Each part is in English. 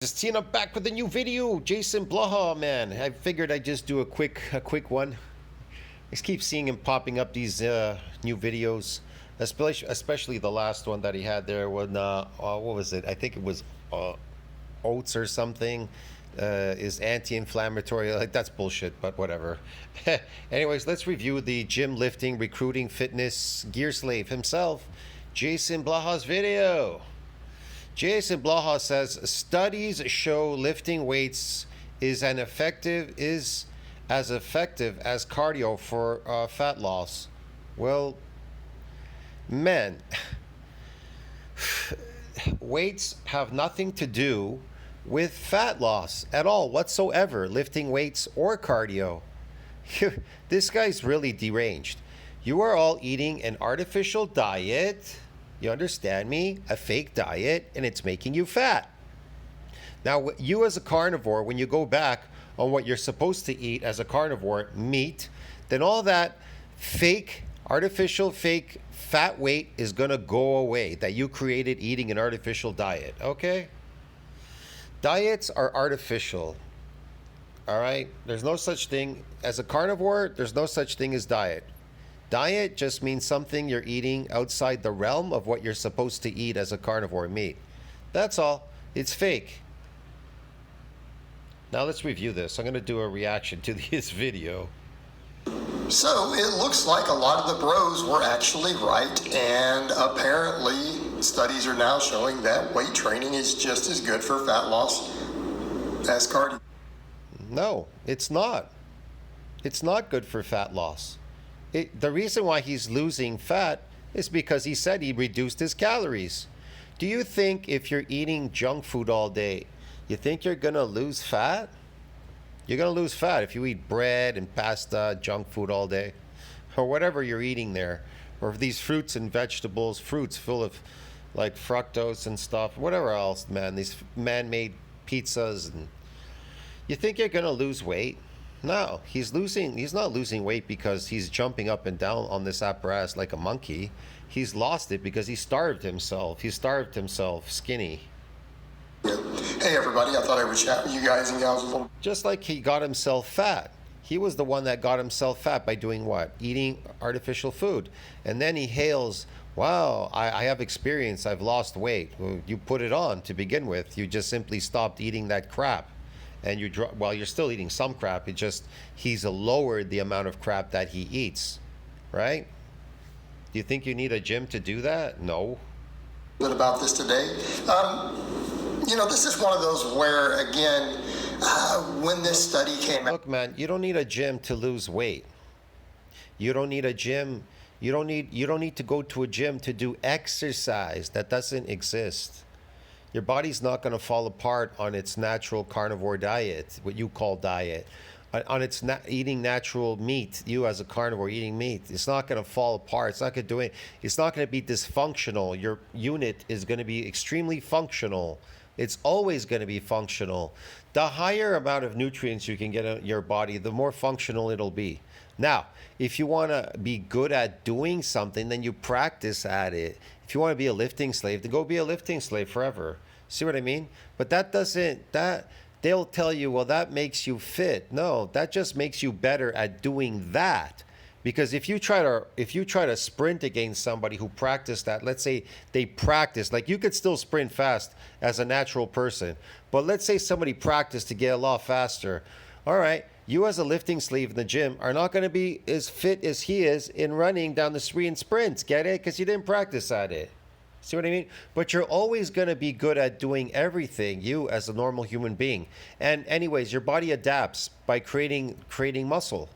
Just seeing I'm back with a new video, JasonBlaha, man. I figured I'd just do a quick one. I just keep seeing him popping up these new videos, especially the last one that he had there when what was it? I think it was oats or something. Is anti-inflammatory. Like, that's bullshit, but whatever. Anyways, let's review the gym, lifting, recruiting, fitness gear slave himself, JasonBlaha's video. JasonBlaha says studies show lifting weights is as effective as cardio for fat loss. Well, man, weights have nothing to do with fat loss at all whatsoever, lifting weights or cardio. This guy's really deranged. You are all eating an artificial diet. You understand me? A fake diet, and it's making you fat. Now, you as a carnivore, when you go back on what you're supposed to eat as a carnivore, meat, then all that fake, artificial, fake fat weight is going to go away that you created eating an artificial diet, okay? Diets are artificial, all right? There's no such thing. As a carnivore, there's no such thing as diet. Diet just means something you're eating outside the realm of what you're supposed to eat as a carnivore meat. That's all. It's fake. Now let's review this. I'm going to do a reaction to this video. So it looks like a lot of the bros were actually right, and apparently studies are now showing that weight training is just as good for fat loss as cardio. No, it's not. It's not good for fat loss. The reason why he's losing fat is because he said he reduced his calories. Do you think if you're eating junk food all day, you think you're going to lose fat? You're going to lose fat if you eat bread and pasta, junk food all day, or whatever you're eating there, or these fruits and vegetables, fruits full of like fructose and stuff, whatever else, man, these man-made pizzas. And you think you're going to lose weight? No, he's not losing weight because he's jumping up and down on this apparatus like a monkey. He's lost it because he starved himself. He starved himself skinny. Hey everybody, I thought I would chat with you guys and gals a little. Just like he got himself fat. He was the one that got himself fat by doing what? Eating artificial food. And then he hails, wow, I have experience, I've lost weight. Well, you put it on to begin with. You just simply stopped eating that crap. And you're still eating some crap. He's lowered the amount of crap that he eats, right? Do you think you need a gym to do that? No. Bit about this today. This is one of those where, again, when this study came out. Look, man, you don't need a gym to lose weight. You don't need a gym. You don't need to go to a gym to do exercise. That doesn't exist. Your body's not going to fall apart on its natural carnivore diet, what you call diet, on its eating natural meat. You as a carnivore eating meat, it's not going to fall apart. It's not going to do it. It's not going to be dysfunctional. Your unit is going to be extremely functional. It's always going to be functional. The higher amount of nutrients you can get in your body, the more functional it'll be. Now, if you want to be good at doing something, then you practice at it. If you want to be a lifting slave, then go be a lifting slave forever. See what I mean? But they'll tell you, well, that makes you fit. No, that just makes you better at doing that. Because if you try to sprint against somebody who practiced that, let's say they practice, like you could still sprint fast as a natural person, but let's say somebody practiced to get a lot faster. All right, you as a lifting slave in the gym are not going to be as fit as he is in running down the street in sprints. Get it? Because you didn't practice at it. See what I mean? But you're always going to be good at doing everything, you as a normal human being. And anyways, your body adapts by creating muscle.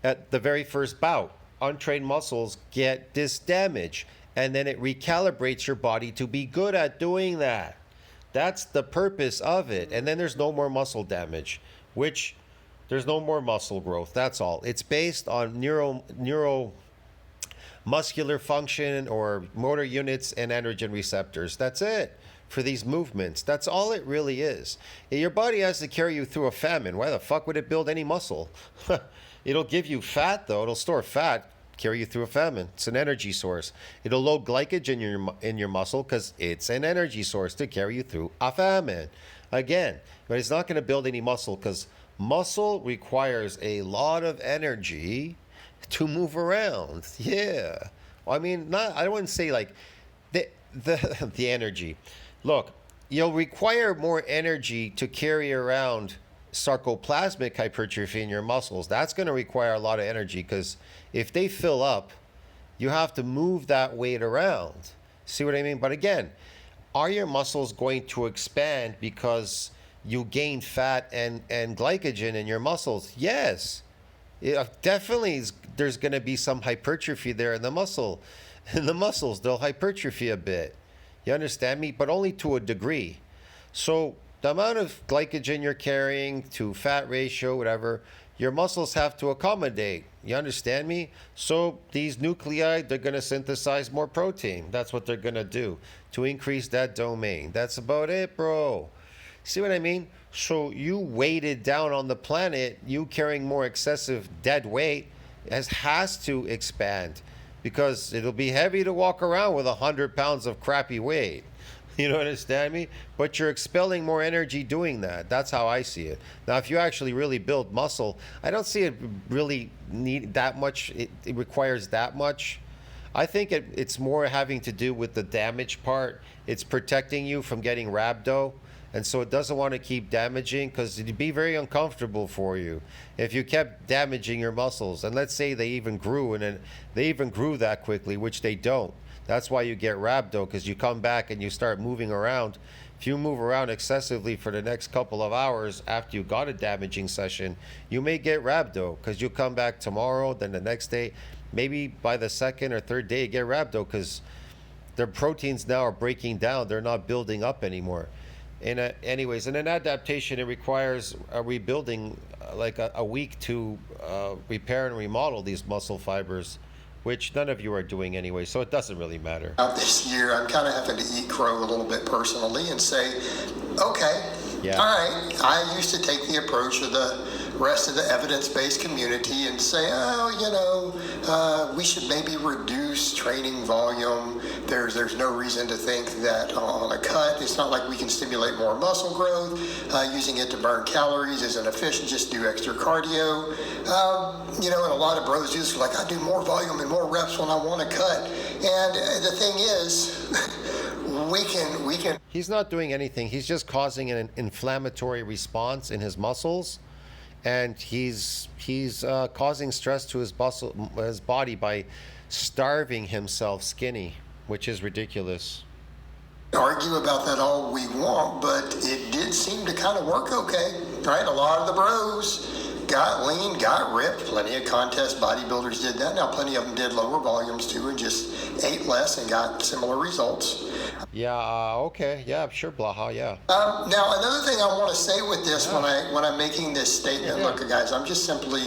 At the very first bout, untrained muscles get this damage, and then it recalibrates your body to be good at doing that. That's the purpose of it. And then there's no more muscle damage, which there's no more muscle growth. That's all. It's based on neuromuscular function or motor units and androgen receptors. That's it for these movements. That's all it really is. Your body has to carry you through a famine. Why the fuck would it build any muscle? It'll give you fat, though. It'll store fat, carry you through a famine. It's an energy source. It'll load glycogen in your muscle because it's an energy source to carry you through a famine. Again, but it's not going to build any muscle because muscle requires a lot of energy to move around. Yeah. Well, I mean, not. I wouldn't say like the energy. Look, you'll require more energy to carry around sarcoplasmic hypertrophy in your muscles. That's going to require a lot of energy because if they fill up, you have to move that weight around. See what I mean? But again, are your muscles going to expand because you gain fat and glycogen in your muscles? Yes. Definitely there's going to be some hypertrophy there in the muscle. In the muscles, they'll hypertrophy a bit. You understand me? But only to a degree. So the amount of glycogen you're carrying to fat ratio, whatever, your muscles have to accommodate. You understand me? So these nuclei, they're going to synthesize more protein. That's what they're going to do to increase that domain. That's about it, bro. See what I mean? So you weighted down on the planet, you carrying more excessive dead weight has to expand because it'll be heavy to walk around with 100 pounds of crappy weight. You know, understand me? But you're expelling more energy doing that. That's how I see it. Now, if you actually really build muscle, I don't see it really need that much. It requires that much. I think it's more having to do with the damage part. It's protecting you from getting rhabdo. And so it doesn't want to keep damaging because it'd be very uncomfortable for you if you kept damaging your muscles. And let's say they even grew and they even grew that quickly, which they don't. That's why you get rhabdo, because you come back and you start moving around. If you move around excessively for the next couple of hours after you got a damaging session, you may get rhabdo because you come back tomorrow, then the next day, maybe by the second or third day you get rhabdo because their proteins now are breaking down. They're not building up anymore. And anyways, in an adaptation, it requires a rebuilding, like a week to repair and remodel these muscle fibers, which none of you are doing anyway, so it doesn't really matter. This year, I'm kind of having to eat crow a little bit personally and say, okay, Yeah. all right, I used to take the approach of the rest of the evidence-based community and say, we should maybe reduce training volume. There's no reason to think that on a cut, it's not like we can stimulate more muscle growth. Using it to burn calories isn't efficient, just do extra cardio. And a lot of bros just like, I do more volume and more reps when I want to cut. And the thing is, we can. He's not doing anything. He's just causing an inflammatory response in his muscles, and he's causing stress to his body by starving himself skinny, which is ridiculous. Argue about that all we want, but it did seem to kind of work okay, right? A lot of the bros got lean, got ripped. Plenty of contest bodybuilders did that. Now, plenty of them did lower volumes too and just ate less and got similar results. Yeah, okay. Yeah, sure, Blaha, yeah. Now, another thing I want to say with this when I'm making this statement, look, guys, I'm just simply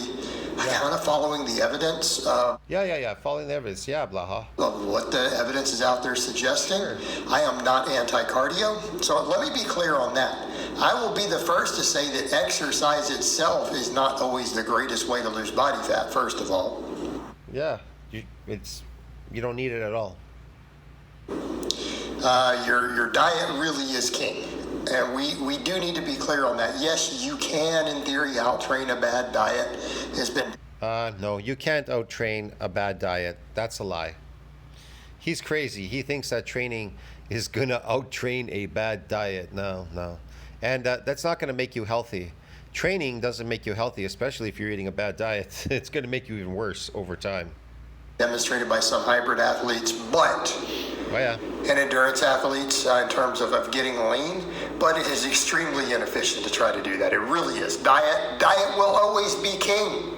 kind of following the evidence. Following the evidence. Yeah, Blaha. Of what the evidence is out there suggesting. Sure. I am not anti-cardio, so let me be clear on that. I will be the first to say that exercise itself is not always the greatest way to lose body fat, first of all. Yeah, you don't need it at all. Your diet really is king. And we do need to be clear on that. Yes, you can, in theory, out-train a bad diet. Has been... No, you can't out-train a bad diet. That's a lie. He's crazy. He thinks that training is going to out-train a bad diet. No. And that's not going to make you healthy. Training doesn't make you healthy, especially if you're eating a bad diet. It's going to make you even worse over time. Demonstrated by some hybrid athletes, but... and endurance athletes in terms of getting lean, but it is extremely inefficient to try to do that. It really is. Diet will always be king.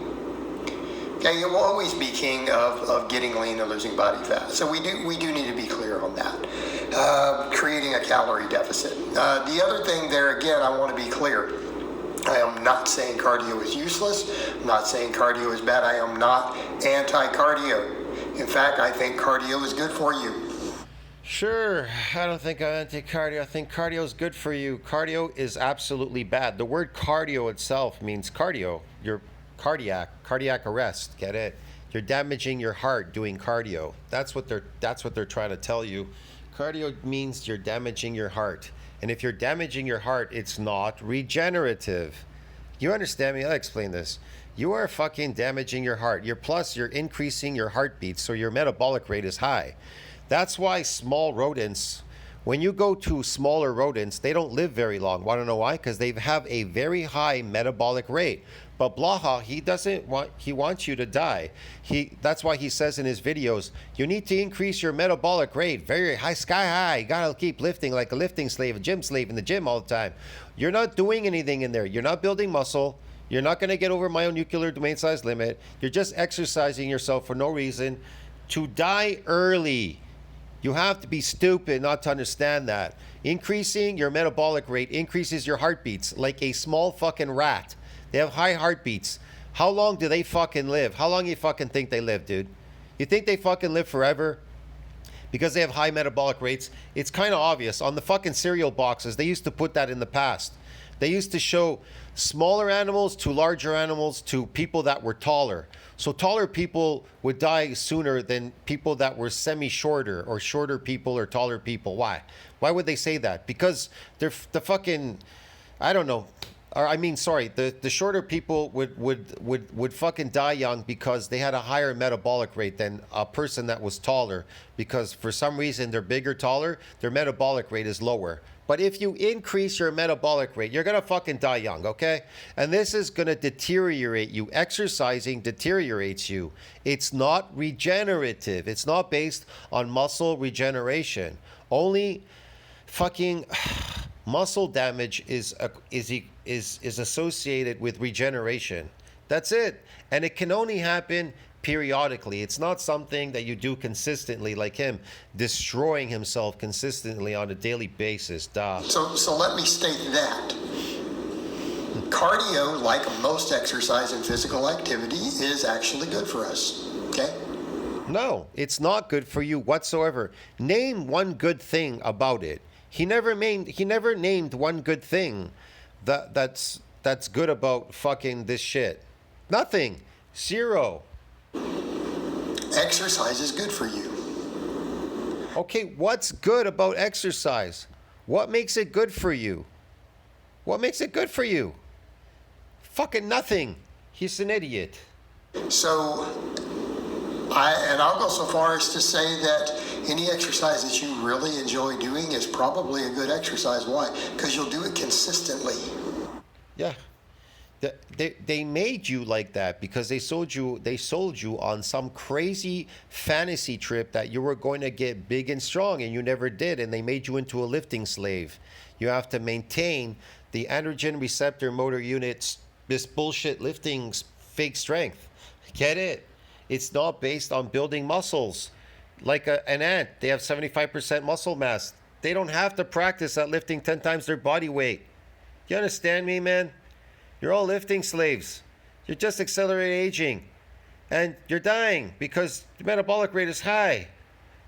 Okay, it will always be king of getting lean and losing body fat. So we do need to be clear on that. Creating a calorie deficit. The other thing there, again, I want to be clear. I am not saying cardio is useless. I'm not saying cardio is bad. I am not anti-cardio. In fact, I think cardio is good for you. Sure, I don't think I'm anti-cardio. I think cardio is good for you. Cardio is absolutely bad. The word cardio itself means cardio. Your cardiac arrest. Get it? You're damaging your heart doing cardio. That's what they're trying to tell you. Cardio means you're damaging your heart. And if you're damaging your heart, it's not regenerative. You understand me? I'll explain this. You are fucking damaging your heart. You're increasing your heartbeat, so your metabolic rate is high. That's why small rodents, when you go to smaller rodents, they don't live very long. Want to know why? Because they have a very high metabolic rate. But Blaha, he wants you to die. That's why he says in his videos, you need to increase your metabolic rate very high, sky high. You gotta keep lifting like a lifting slave, a gym slave in the gym all the time. You're not doing anything in there. You're not building muscle. You're not gonna get over myonuclear domain size limit. You're just exercising yourself for no reason to die early. You have to be stupid not to understand that. Increasing your metabolic rate increases your heartbeats like a small fucking rat. They have high heartbeats. How long do they fucking live? How long you fucking think they live, dude? You think they fucking live forever? Because they have high metabolic rates? It's kind of obvious. On the fucking cereal boxes, they used to put that in the past. They used to show smaller animals to larger animals to people that were taller. So taller people would die sooner than people that were semi-shorter, or shorter people or taller people. Why? Why would they say that? Because they're the fucking, I don't know. Or I mean, sorry, the shorter people would fucking die young because they had a higher metabolic rate than a person that was taller, because for some reason they're bigger, taller, their metabolic rate is lower. But if you increase your metabolic rate, you're gonna fucking die young, okay? And this is gonna deteriorate you. Exercising deteriorates you. It's not regenerative. It's not based on muscle regeneration. Only fucking muscle damage is associated with regeneration. That's it. And it can only happen periodically. It's not something that you do consistently, like him destroying himself consistently on a daily basis. Duh. So let me state that. Cardio, like most exercise and physical activity, is actually good for us. Okay? No, it's not good for you whatsoever. Name one good thing about it. He never named one good thing that's good about fucking this shit. Nothing. Zero. Exercise is good for you. Okay, what's good about exercise? What makes it good for you? What makes it good for you? Fucking nothing. He's an idiot. So, I'll go so far as to say that any exercise that you really enjoy doing is probably a good exercise. Why? Because you'll do it consistently. Yeah. They made you like that because they sold you on some crazy fantasy trip that you were going to get big and strong, and you never did, and they made you into a lifting slave. You have to maintain the androgen receptor motor units, this bullshit lifting fake strength. Get it? It's not based on building muscles. Like an ant, they have 75% muscle mass. They don't have to practice at lifting 10 times their body weight. You understand me, man? You're all lifting slaves. You're just accelerating aging. And you're dying because your metabolic rate is high.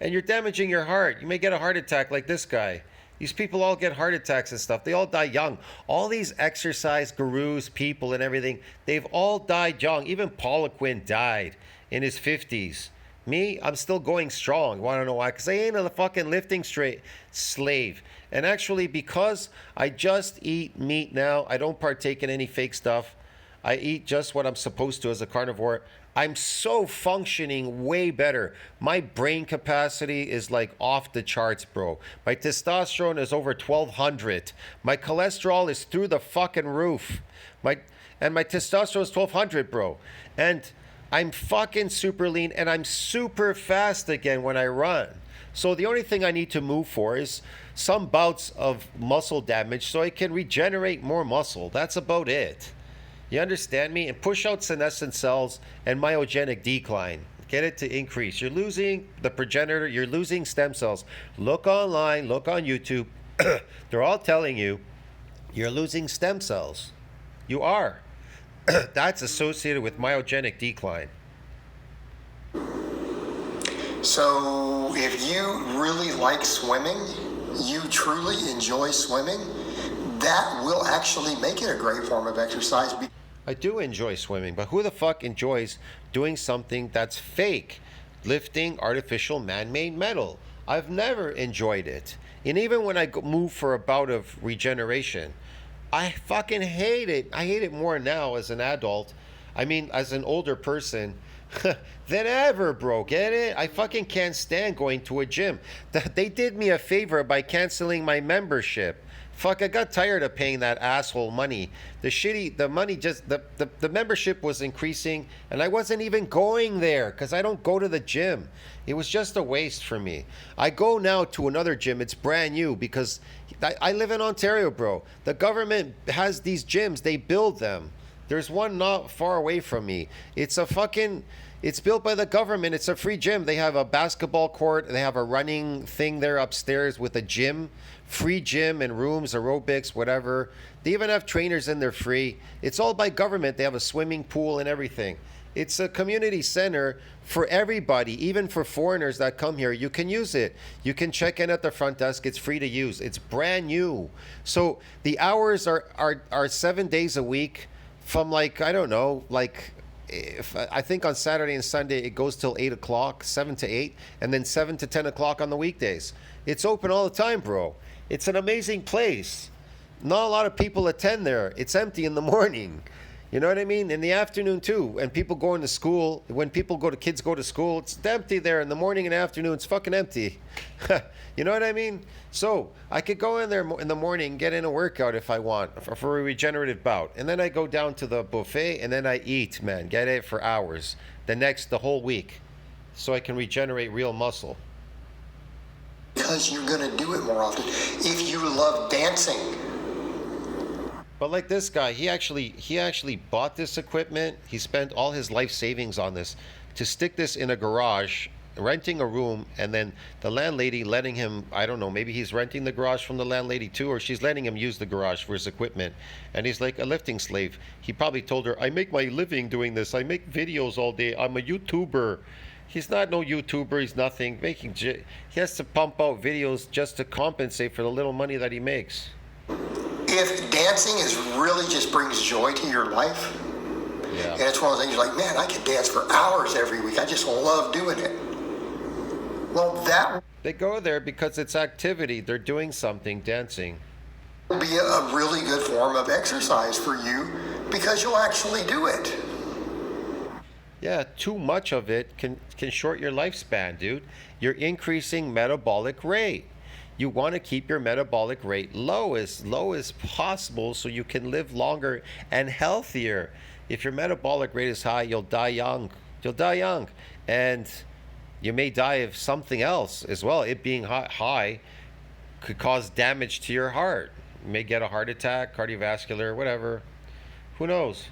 And you're damaging your heart. You may get a heart attack like this guy. These people all get heart attacks and stuff. They all die young. All these exercise gurus, people and everything, they've all died young. Even Paul Quinn died in his 50s. Me, I'm still going strong. Want to know why? Because I ain't a fucking lifting slave. And actually, because I just eat meat now, I don't partake in any fake stuff. I eat just what I'm supposed to as a carnivore. I'm so functioning way better. My brain capacity is like off the charts, bro. My testosterone is over 1,200. My cholesterol is through the fucking roof. My testosterone is 1,200, bro. And I'm fucking super lean, and I'm super fast again when I run. So the only thing I need to move for is some bouts of muscle damage so I can regenerate more muscle. That's about it. You understand me? And push out senescent cells and myogenic decline. Get it to increase. You're losing the progenitor. You're losing stem cells. Look online. Look on YouTube. They're all telling you you're losing stem cells. You are. That's associated with myogenic decline. So if you really like swimming, you truly enjoy swimming, that will actually make it a great form of exercise. I do enjoy swimming, but who the fuck enjoys doing something that's fake? Lifting artificial man-made metal. I've never enjoyed it. And even when I move for a bout of regeneration, I fucking hate it. I hate it more now as an adult. I mean, as an older person than ever, bro. Get it? I fucking can't stand going to a gym. They did me a favor by canceling my membership. Fuck, I got tired of paying that asshole money. The money just, the membership was increasing and I wasn't even going there because I don't go to the gym. It was just a waste for me. I go now to another gym. It's brand new because I live in Ontario, bro. The government has these gyms. They build them. There's one not far away from me. It's built by the government. It's a free gym. They have a basketball court. They have a running thing there upstairs with a gym, free gym and rooms, aerobics, whatever. They even have trainers in there free. It's all by government. They have a swimming pool and everything. It's a community center for everybody, even for foreigners that come here. You can use it. You can check in at the front desk. It's free to use. It's brand new. So the hours are 7 days a week from like, I don't know, like if I think on Saturday and Sunday it goes till 8 o'clock, 7 to 8, and then 7 to 10 o'clock on the weekdays. It's open all the time, bro. It's an amazing place. Not a lot of people attend there. It's empty in the morning. You know what I mean? In the afternoon too. And people going to school, when kids go to school, it's empty there in the morning and afternoon. It's fucking empty. You know what I mean? So I could go in there in the morning, get in a workout if I want for a regenerative bout. And then I go down to the buffet and then I eat, man. Get it for hours. The whole week. So I can regenerate real muscle. Because you're going to do it more often. If you love dancing. But like this guy, he actually bought this equipment. He spent all his life savings on this to stick this in a garage, renting a room, and then the landlady letting him, I don't know, maybe he's renting the garage from the landlady too, or she's letting him use the garage for his equipment. And he's like a lifting slave. He probably told her, I make my living doing this. I make videos all day. I'm a YouTuber. He's not no YouTuber. He's nothing. He has to pump out videos just to compensate for the little money that he makes. If dancing really just brings joy to your life, yeah, and it's one of those things you're like, man, I could dance for hours every week. I just love doing it. Well, they go there because it's activity. They're doing something, dancing. Will be a really good form of exercise for you because you'll actually do it. Yeah, too much of it can short your lifespan, dude. You're increasing metabolic rate. You want to keep your metabolic rate low as possible so you can live longer and healthier. If your metabolic rate is high, you'll die young. And you may die of something else as well. It being high could cause damage to your heart. You may get a heart attack, cardiovascular, whatever. Who knows?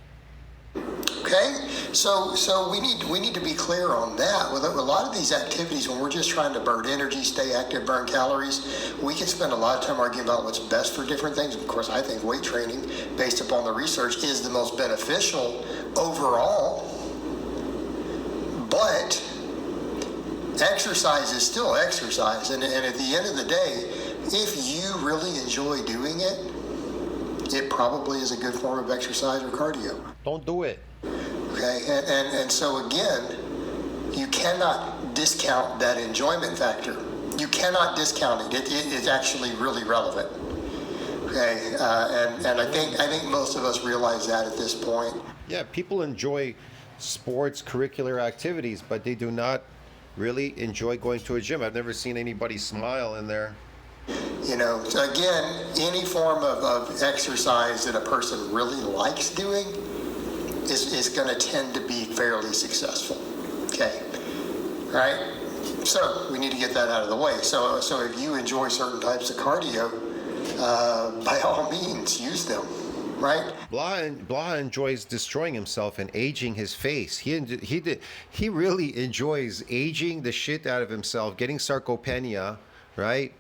Okay, so we need to be clear on that. With a lot of these activities, when we're just trying to burn energy, stay active, burn calories, we can spend a lot of time arguing about what's best for different things. Of course, I think weight training, based upon the research, is the most beneficial overall. But exercise is still exercise, and at the end of the day, if you really enjoy doing it, it probably is a good form of exercise or cardio. Don't do it. Okay, and so again, you cannot discount that enjoyment factor. You cannot discount it. It's actually really relevant. Okay, and I think most of us realize that at this point. Yeah, people enjoy sports, curricular activities, but they do not really enjoy going to a gym. I've never seen anybody smile in there. You know, so again, any form of exercise that a person really likes doing is going to tend to be fairly successful. Okay, right? So we need to get that out of the way. So if you enjoy certain types of cardio, by all means, use them. Right? Blaha enjoys destroying himself and aging his face. He really enjoys aging the shit out of himself, getting sarcopenia, right?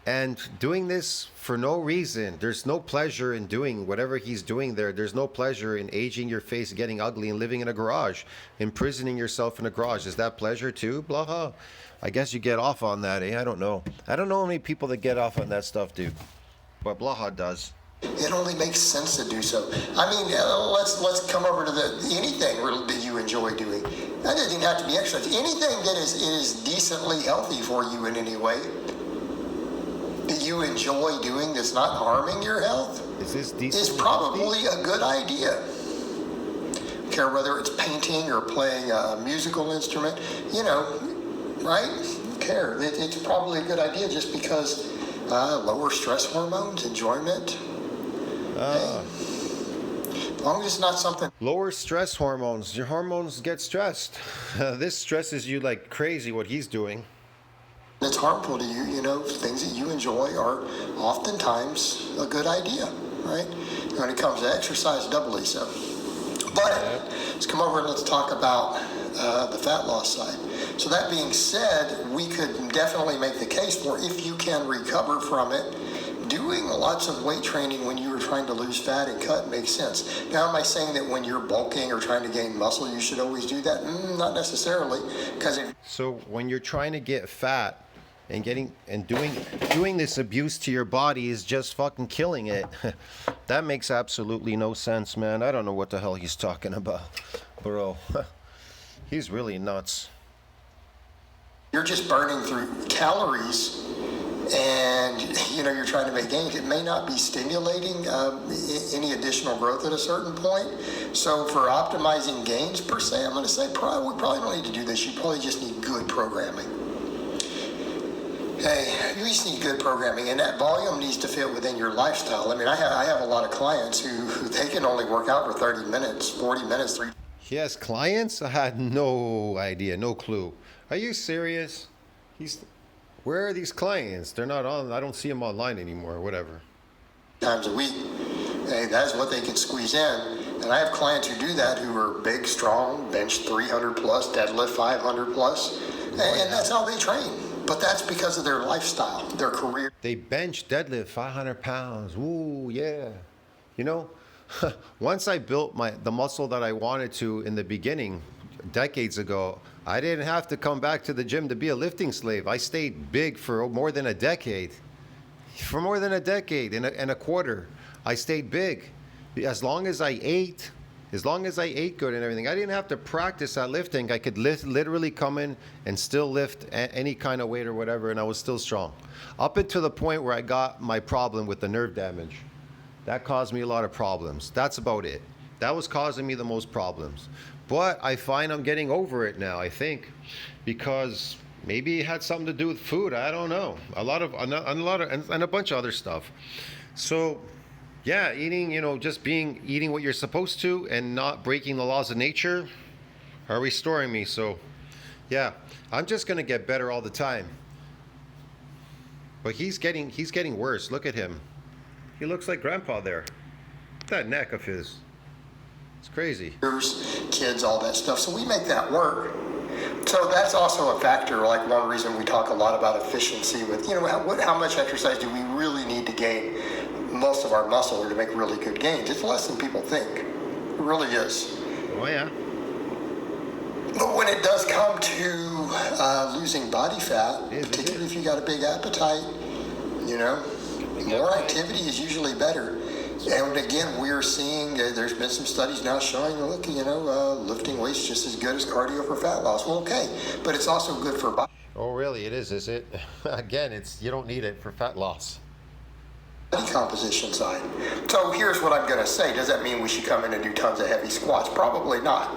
And doing this for no reason. There's no pleasure in doing whatever he's doing there. There's no pleasure in aging your face, getting ugly, and living in a garage, imprisoning yourself in a garage. Is that pleasure too, Blaha? I guess you get off on that, eh? I don't know. I don't know how many people that get off on that stuff, dude. But Blaha does. It only makes sense to do so. I mean, let's come over to anything that you enjoy doing. That doesn't even have to be exercise. Anything that is decently healthy for you in any way. you enjoy doing that's not harming your health Is this is decently probably healthy? a good idea. Care whether it's painting or playing a musical instrument, right? Who cares? It's probably a good idea just because lower stress hormones, enjoyment. Hey, as long as it's not something Lower stress hormones. Your hormones get stressed. This stresses you like crazy, what he's doing. that's harmful to you, things that you enjoy are oftentimes a good idea, right? When it comes to exercise, doubly so. But let's come over and let's talk about the fat loss side. So that being said, we could definitely make the case for if you can recover from it, doing lots of weight training when you are trying to lose fat and cut makes sense. Now, am I saying that when you're bulking or trying to gain muscle, you should always do that? Not necessarily, because if So when you're trying to get fat and doing this abuse to your body is just fucking killing it. That makes absolutely no sense, man. I don't know what the hell he's talking about, bro. He's really nuts. you're just burning through calories and you're trying to make gains, it may not be stimulating any additional growth at a certain point. So for optimizing gains per se, I'm going to say we probably don't need to do this. You probably just need good programming. Hey, you just need good programming, and that volume needs to fit within your lifestyle. I mean, I have a lot of clients who they can only work out for 30 minutes, 40 minutes, He has clients? I had no idea, no clue. Are you serious? Where are these clients? They're not on. I don't see them online anymore, whatever. times a week. Hey, that's what they can squeeze in. And I have clients who do that who are big, strong, bench 300 plus, deadlift 500 plus, and that's how they train. But that's because of their lifestyle, their career. They bench deadlift 500 pounds. Ooh, yeah. Once I built the muscle that I wanted to in the beginning, decades ago, I didn't have to come back to the gym to be a lifting slave. I stayed big for more than a decade. For more than a decade and a quarter, I stayed big. As long as I ate good and everything, I didn't have to practice at lifting. I could literally come in and still lift any kind of weight or whatever, and I was still strong. Up until the point where I got my problem with the nerve damage. That caused me a lot of problems. That's about it. That was causing me the most problems. But I find I'm getting over it now, I think, because maybe it had something to do with food. I don't know. And a bunch of other stuff. So, yeah, eating what you're supposed to and not breaking the laws of nature are restoring me. So, yeah, I'm just gonna get better all the time. But he's getting worse. Look at him. He looks like Grandpa there. That neck of his. It's crazy. Kids, all that stuff. So we make that work. So that's also a factor, like one reason we talk a lot about efficiency with, how much exercise do we really need to gain most of our muscle or to make really good gains? It's less than people think. It really is. Oh, yeah. But when it does come to losing body fat, particularly if you got a big appetite, more activity is usually better. And again, we are seeing, there's been some studies now showing, look, lifting weights is just as good as cardio for fat loss. Well, okay, but it's also good for body Oh, really? It is it? Again, you don't need it for fat loss. composition side. So here's what I'm going to say. Does that mean we should come in and do tons of heavy squats? Probably not.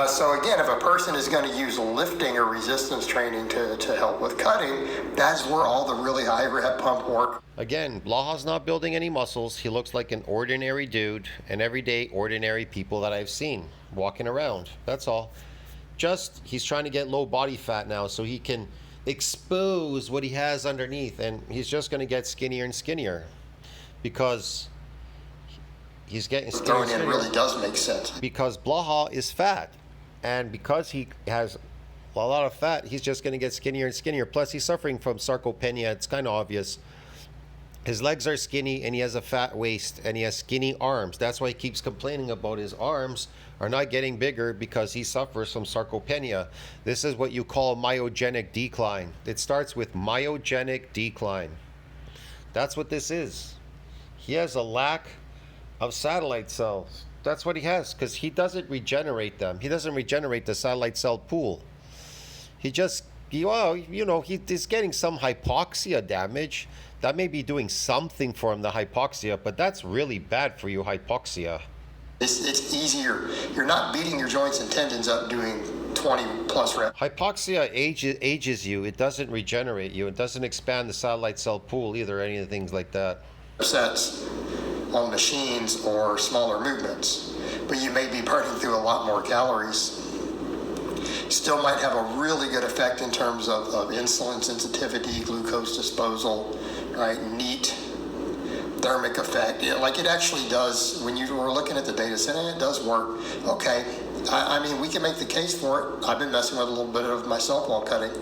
So again, if a person is going to use lifting or resistance training to help with cutting, that's where all the really high rep pump work. Again, Blaha's not building any muscles. He looks like an ordinary dude, an everyday ordinary people that I've seen walking around. That's all. Just, he's trying to get low body fat now so he can expose what he has underneath, and he's just going to get skinnier and skinnier because he's getting skinnier Throwing and in skinnier. really does make sense. Because Blaha is fat, and because he has a lot of fat, he's just going to get skinnier and skinnier. Plus, he's suffering from sarcopenia. It's kind of obvious. His legs are skinny, and he has a fat waist, and he has skinny arms. That's why he keeps complaining about his arms are not getting bigger, because he suffers from sarcopenia. This is what you call myogenic decline. It starts with myogenic decline. That's what this is. He has a lack of satellite cells. That's what he has, because he doesn't regenerate them. He doesn't regenerate the satellite cell pool. He just Well, you know, he's getting some hypoxia damage. That may be doing something for him, the hypoxia, but that's really bad for you, hypoxia. It's easier. You're not beating your joints and tendons up doing 20 plus reps. Hypoxia ages you. It doesn't regenerate you. It doesn't expand the satellite cell pool either, any of the things like that. Sets on machines or smaller movements, but you may be burning through a lot more calories. Still might have a really good effect in terms of insulin sensitivity, glucose disposal, right? Neat thermic effect. Like it actually does, when you were looking at the data set, and it does work. Okay, I mean, we can make the case for it. I've been messing with a little bit of myself while cutting,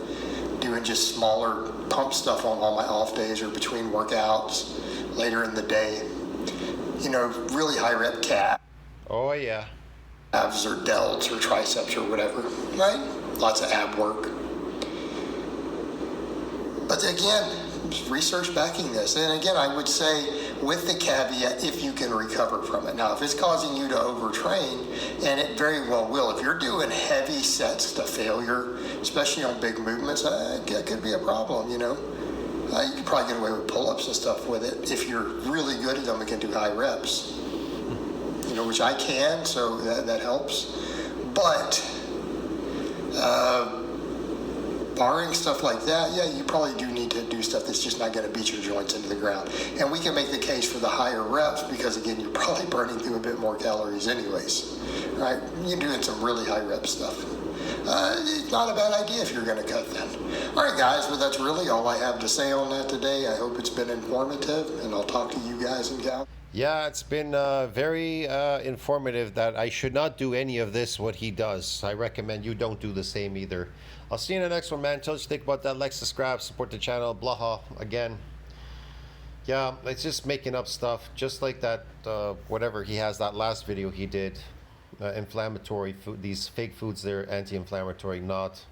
doing just smaller pump stuff on all my off days or between workouts later in the day. You know, really high rep calves. Oh, yeah. Abs or delts or triceps or whatever, right? Lots of ab work. But again, research backing this. And again, I would say with the caveat, if you can recover from it. Now, if it's causing you to overtrain, and it very well will, if you're doing heavy sets to failure, especially on big movements, that could be a problem, you know. You can probably get away with pull-ups and stuff with it if you're really good at them and can do high reps. You know, which I can, so that helps. But barring stuff like that, yeah, you probably do need to do stuff that's just not going to beat your joints into the ground. And we can make the case for the higher reps because, again, you're probably burning through a bit more calories anyways, right? You're doing some really high rep stuff. It's not a bad idea if you're going to cut then. All right, guys, well, that's really all I have to say on that today. I hope it's been informative, and I'll talk to you guys and gals. Yeah, it's been very informative that I should not do any of this, what he does. I recommend you don't do the same either. I'll see you in the next one, man. Tell us what you think about that. Like, subscribe, support the channel. Blaha, again. Yeah, it's just making up stuff. Just like that, whatever he has, that last video he did. Inflammatory food, these fake foods, they're anti-inflammatory, not.